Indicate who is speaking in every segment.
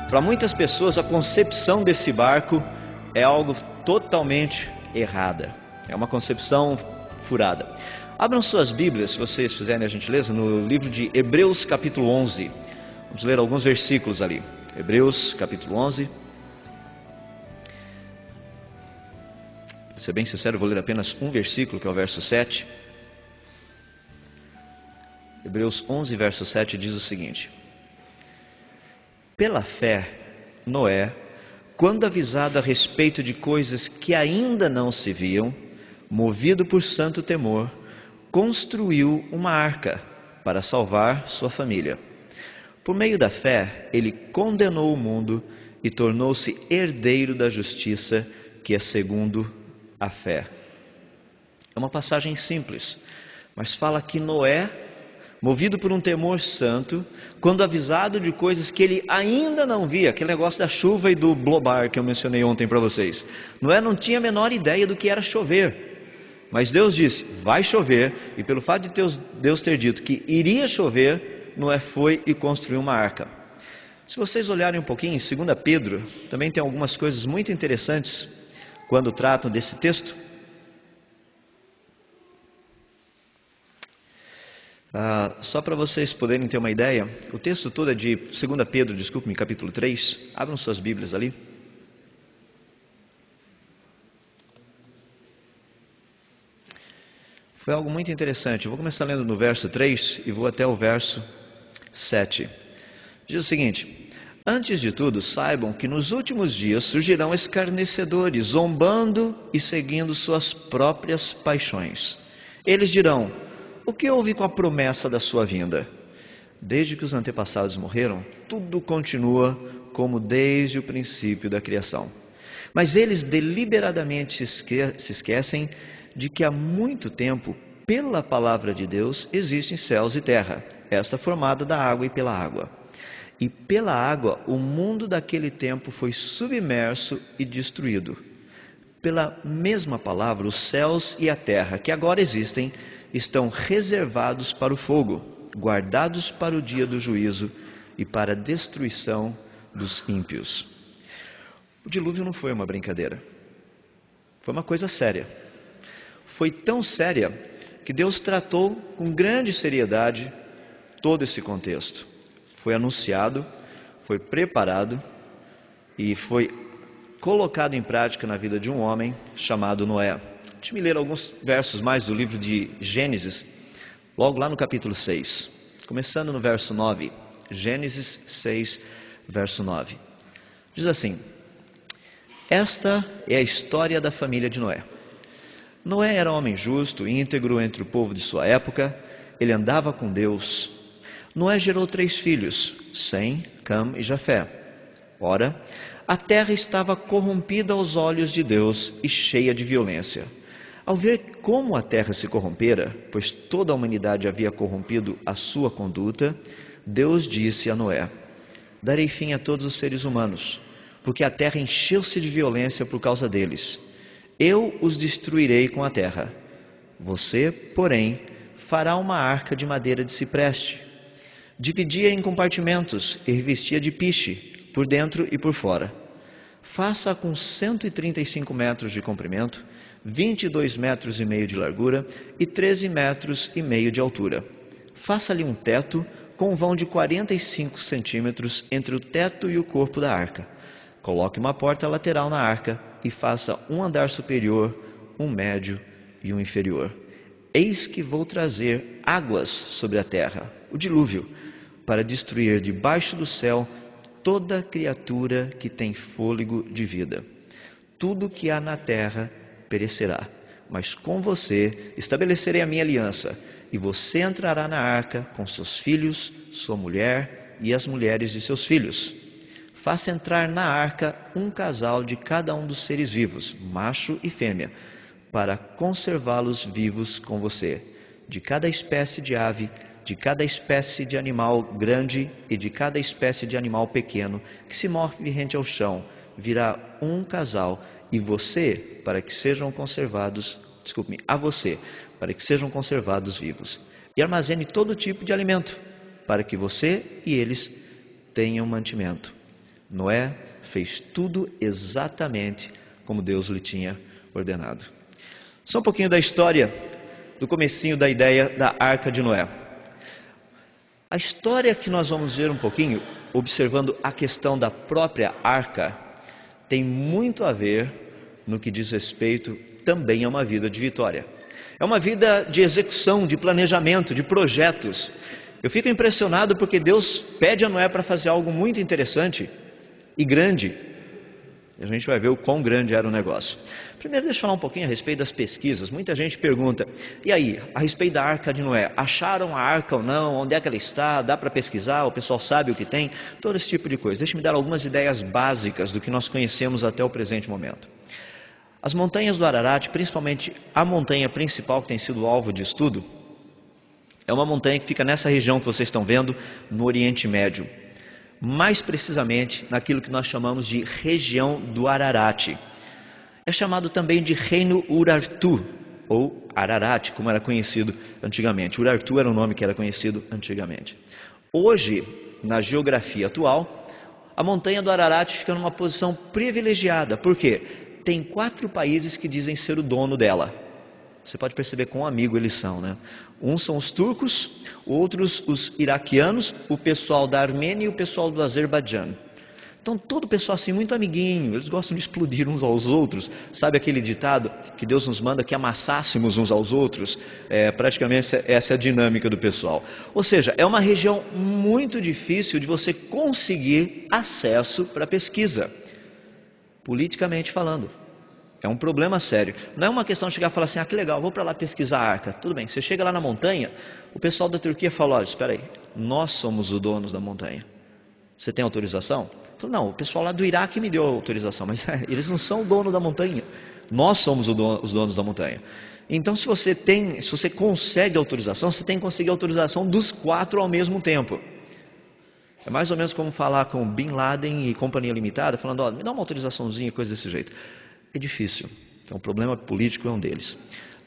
Speaker 1: Para muitas pessoas, a concepção desse barco é algo totalmente errada. É uma concepção furada. Abram suas Bíblias, se vocês fizerem a gentileza, no livro de Hebreus capítulo 11. Vamos ler alguns versículos ali. Hebreus capítulo 11. Para ser bem sincero, eu vou ler apenas um versículo, que é o verso 7. Hebreus 11, verso 7 diz o seguinte: Pela fé, Noé, quando avisado a respeito de coisas que ainda não se viam, movido por santo temor, construiu uma arca para salvar sua família. Por meio da fé, ele condenou o mundo e tornou-se herdeiro da justiça, que é segundo a fé. É uma passagem simples, mas fala que Noé, movido por um temor santo, quando avisado de coisas que ele ainda não via, aquele negócio da chuva e do blobar que eu mencionei ontem para vocês. Noé não tinha a menor ideia do que era chover. Mas Deus disse, vai chover, e pelo fato de Deus ter dito que iria chover, Noé foi e construiu uma arca. Se vocês olharem um pouquinho em 2 Pedro, também tem algumas coisas muito interessantes quando tratam desse texto. Só para vocês poderem ter uma ideia, o texto todo é de 2 Pedro, desculpe-me, capítulo 3. Abram suas Bíblias ali. Foi algo muito interessante. Eu vou começar lendo no verso 3 e vou até o verso 7. Diz o seguinte: Antes de tudo, saibam que nos últimos dias surgirão escarnecedores, zombando e seguindo suas próprias paixões. Eles dirão: o que houve com a promessa da sua vinda? Desde que os antepassados morreram, tudo continua como desde o princípio da criação. Mas eles deliberadamente se esquecem de que há muito tempo, pela palavra de Deus, existem céus e terra, esta formada da água e pela água. E pela água, o mundo daquele tempo foi submerso e destruído. Pela mesma palavra, os céus e a terra, que agora existem, estão reservados para o fogo, guardados para o dia do juízo e para a destruição dos ímpios. O dilúvio não foi uma brincadeira. Foi uma coisa séria. Foi tão séria que Deus tratou com grande seriedade todo esse contexto. Foi anunciado, foi preparado e foi colocado em prática na vida de um homem chamado Noé. Deixa-me ler alguns versos mais do livro de Gênesis, logo lá no capítulo 6, começando no verso 9. Gênesis 6, verso 9. Diz assim: Esta é a história da família de Noé. Noé era um homem justo, íntegro entre o povo de sua época. Ele andava com Deus. Noé gerou 3 filhos, Sem, Cam e Jafé. Ora, a terra estava corrompida aos olhos de Deus e cheia de violência. Ao ver como a terra se corrompera, pois toda a humanidade havia corrompido a sua conduta, Deus disse a Noé: Darei fim a todos os seres humanos, porque a terra encheu-se de violência por causa deles. Eu os destruirei com a terra. Você, porém, fará uma arca de madeira de cipreste. Dividia em compartimentos e revestia de piche, por dentro e por fora. Faça com 135 metros de comprimento, 22 metros e meio de largura e 13 metros e meio de altura. Faça-lhe um teto com um vão de 45 centímetros entre o teto e o corpo da arca. Coloque uma porta lateral na arca e faça um andar superior, um médio e um inferior. Eis que vou trazer águas sobre a terra, o dilúvio, para destruir debaixo do céu toda criatura que tem fôlego de vida. Tudo que há na terra perecerá, mas com você estabelecerei a minha aliança, e você entrará na arca com seus filhos, sua mulher e as mulheres de seus filhos. Faça entrar na arca um casal de cada um dos seres vivos, macho e fêmea, para conservá-los vivos com você. De cada espécie de ave, de cada espécie de animal grande e de cada espécie de animal pequeno que se move rente ao chão, virá um casal, e você, para que sejam conservados, a você, para que sejam conservados vivos. E armazene todo tipo de alimento, para que você e eles tenham mantimento. Noé fez tudo exatamente como Deus lhe tinha ordenado. Só um pouquinho da história, do comecinho da ideia da Arca de Noé. A história que nós vamos ver um pouquinho, observando a questão da própria arca, tem muito a ver no que diz respeito também a uma vida de vitória. É uma vida de execução, de planejamento, de projetos. Eu fico impressionado porque Deus pede a Noé para fazer algo muito interessante e grande. A gente vai ver o quão grande era o negócio. Primeiro, deixa eu falar um pouquinho a respeito das pesquisas. Muita gente pergunta, e aí, a respeito da Arca de Noé, acharam a arca ou não? Onde é que ela está? Dá para pesquisar? O pessoal sabe o que tem? Todo esse tipo de coisa. Deixa eu me dar algumas ideias básicas do que nós conhecemos até o presente momento. As montanhas do Ararat, principalmente a montanha principal que tem sido alvo de estudo, é uma montanha que fica nessa região que vocês estão vendo, no Oriente Médio. Mais precisamente naquilo que nós chamamos de região do Ararat. É chamado também de Reino Urartu, ou Ararat, como era conhecido antigamente. Urartu era o nome que era conhecido antigamente. Hoje, na geografia atual, a montanha do Ararat fica numa posição privilegiada. Por quê? Tem 4 países que dizem ser o dono dela. Você pode perceber quão amigo eles são, né? Uns são os turcos, outros os iraquianos, o pessoal da Armênia e o pessoal do Azerbaijão. Então todo o pessoal assim muito amiguinho, eles gostam de explodir uns aos outros. Sabe aquele ditado que Deus nos manda que amassássemos uns aos outros? Praticamente essa é a dinâmica do pessoal. Ou seja, é uma região muito difícil de você conseguir acesso para pesquisa, politicamente falando. É um problema sério. Não é uma questão de chegar e falar assim, que legal, vou para lá pesquisar a arca. Tudo bem, você chega lá na montanha, o pessoal da Turquia fala, olha, espera aí, nós somos os donos da montanha. Você tem autorização? Eu falo, não, o pessoal lá do Iraque me deu autorização, mas eles não são o dono da montanha. Nós somos os donos da montanha. Então se você consegue autorização, você tem que conseguir autorização dos 4 ao mesmo tempo. É mais ou menos como falar com Bin Laden e Companhia Limitada, falando, ó, me dá uma autorizaçãozinha, coisa desse jeito. É difícil. Então o problema político é um deles.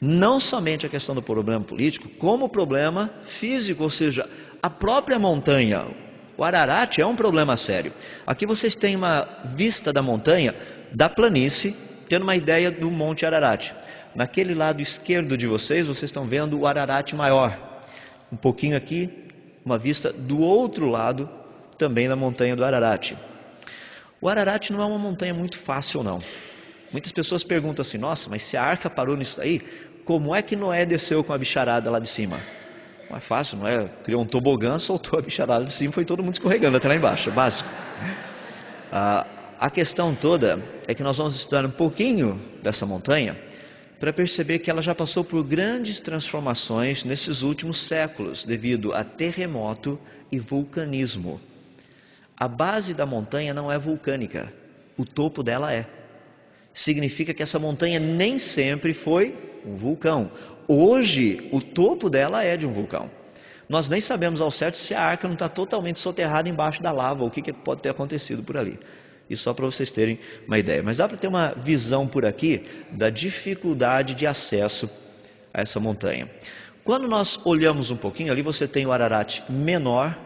Speaker 1: Não somente a questão do problema político, como o problema físico, ou seja, a própria montanha, o Ararat é um problema sério. Aqui vocês têm uma vista da montanha, da planície, tendo uma ideia do Monte Ararat. Naquele lado esquerdo de vocês estão vendo o Ararat maior. Um pouquinho aqui, uma vista do outro lado, também da montanha do Ararat. O Ararat não é uma montanha muito fácil, não. Muitas pessoas perguntam assim, nossa, mas se a arca parou nisso aí, como é que Noé desceu com a bicharada lá de cima? Não é fácil, Noé criou um tobogã, soltou a bicharada de cima, foi todo mundo escorregando até lá embaixo, é básico. A questão toda é que nós vamos estudar um pouquinho dessa montanha para perceber que ela já passou por grandes transformações nesses últimos séculos, devido a terremoto e vulcanismo. A base da montanha não é vulcânica, o topo dela é. Significa que essa montanha nem sempre foi um vulcão. Hoje, o topo dela é de um vulcão. Nós nem sabemos ao certo se a arca não está totalmente soterrada embaixo da lava, ou o que pode ter acontecido por ali. Isso só para vocês terem uma ideia. Mas dá para ter uma visão por aqui da dificuldade de acesso a essa montanha. Quando nós olhamos um pouquinho, ali você tem o Ararat maior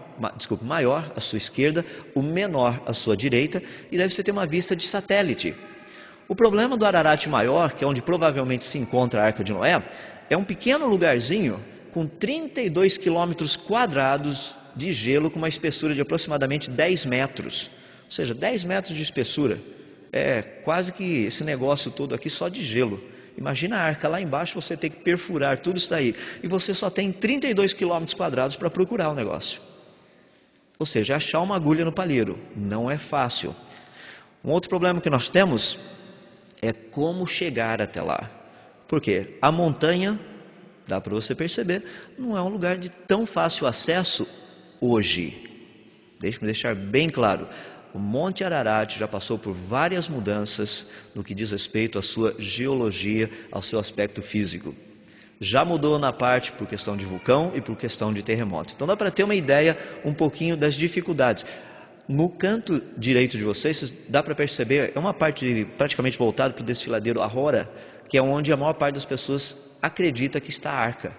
Speaker 1: à sua esquerda, o menor à sua direita, e daí você tem uma vista de satélite. O problema do Ararat maior, que é onde provavelmente se encontra a Arca de Noé, é um pequeno lugarzinho com 32 quilômetros quadrados de gelo com uma espessura de aproximadamente 10 metros. Ou seja, 10 metros de espessura. É quase que esse negócio todo aqui só de gelo. Imagina a arca lá embaixo, você tem que perfurar tudo isso daí. E você só tem 32 quilômetros quadrados para procurar o negócio. Ou seja, achar uma agulha no palheiro. Não é fácil. Um outro problema que nós temos é como chegar até lá. Por quê? A montanha, dá para você perceber, não é um lugar de tão fácil acesso hoje. Deixe-me deixar bem claro. O Monte Ararat já passou por várias mudanças no que diz respeito à sua geologia, ao seu aspecto físico. Já mudou na parte por questão de vulcão e por questão de terremoto. Então dá para ter uma ideia um pouquinho das dificuldades. No canto direito de vocês, dá para perceber, é uma parte praticamente voltada para o desfiladeiro Ahora, que é onde a maior parte das pessoas acredita que está a arca.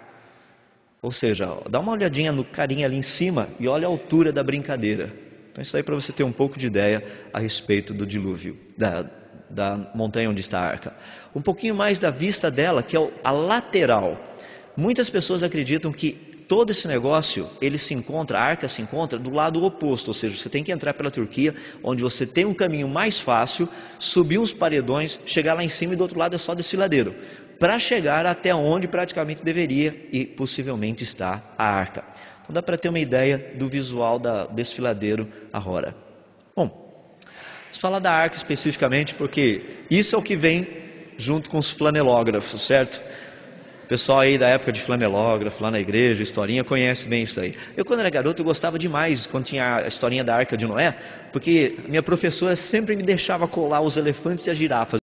Speaker 1: Ou seja, dá uma olhadinha no carinha ali em cima e olha a altura da brincadeira. Então isso aí para você ter um pouco de ideia a respeito do dilúvio, da montanha onde está a arca. Um pouquinho mais da vista dela, que é a lateral. Muitas pessoas acreditam que todo esse negócio, a arca se encontra do lado oposto, ou seja, você tem que entrar pela Turquia, onde você tem um caminho mais fácil, subir uns paredões, chegar lá em cima e do outro lado é só desfiladeiro, para chegar até onde praticamente deveria e possivelmente está a arca. Então dá para ter uma ideia do visual da desfiladeiro a Hora. Bom, vamos falar da arca especificamente, porque isso é o que vem junto com os flanelógrafos, certo? O pessoal aí da época de flanelógrafo, lá na igreja, historinha, conhece bem isso aí. Eu, quando era garoto, eu gostava demais quando tinha a historinha da Arca de Noé, porque minha professora sempre me deixava colar os elefantes e as girafas.